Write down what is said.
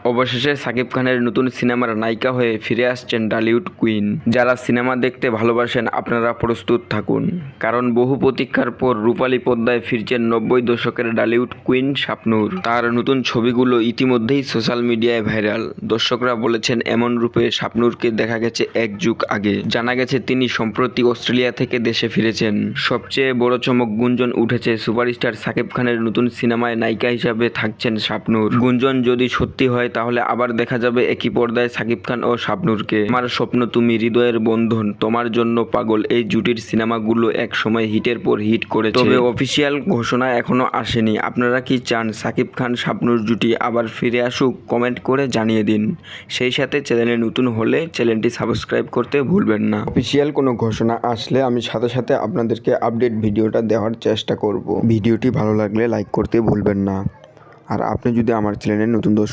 অবশেষে সাকিব খানের নতুন সিনেমার নায়িকা হয়ে ফিরে আসছেন ঢালিউড কুইন। যারা সিনেমা দেখতে ভালোবাসেন আপনারা প্রস্তুত থাকুন, কারণ বহু প্রতীক্ষার পর রূপালী পর্দায় ফিরছেন 90 দশকের ঢালিউড কুইন শাবনূর। তার নতুন ছবিগুলো ইতিমধ্যেই সোশ্যাল মিডিয়ায় ভাইরাল। দর্শকরা বলেছেন এমন রূপে শাবনূরকে দেখা গেছে এক যুগ আগে। জানা গেছে তিনি সম্প্রতি অস্ট্রেলিয়া থেকে দেশে ফিরেছেন। সবচেয়ে বড় চমক, গুঞ্জন উঠেছে সুপারস্টার সাকিব খানের নতুন সিনেমায় নায়িকা হিসাবে থাকছেন শাবনূর। গুঞ্জন যদি সত্যি হয় তাহলে আবার দেখা যাবে একই পর্দায় সাকিব খান ও শাবনূরকে। আমার স্বপ্ন তুমি, হৃদয়ের বন্ধন, তোমার জন্য পাগল, এই জুটির সিনেমাগুলো এক সময় হিটের পর হিট করেছে। তবে অফিসিয়াল ঘোষণা এখনো আসেনি। আপনারা কি চান সাকিব খান শাবনূর জুটি আবার ফিরে আসুক? কমেন্ট করে জানিয়ে দিন। সেই সাথে চ্যানেলে নতুন হলে চ্যানেলটি সাবস্ক্রাইব করতে ভুলবেন না। অফিসিয়াল কোনো ঘোষণা আসলে আমি সাথে সাথে আপনাদেরকে আপডেট ভিডিওটা দেওয়ার চেষ্টা করব। ভিডিওটি ভালো লাগলে লাইক করতে ভুলবেন না। আর আপনি যদি আমার চ্যানেলে নতুন দর্শক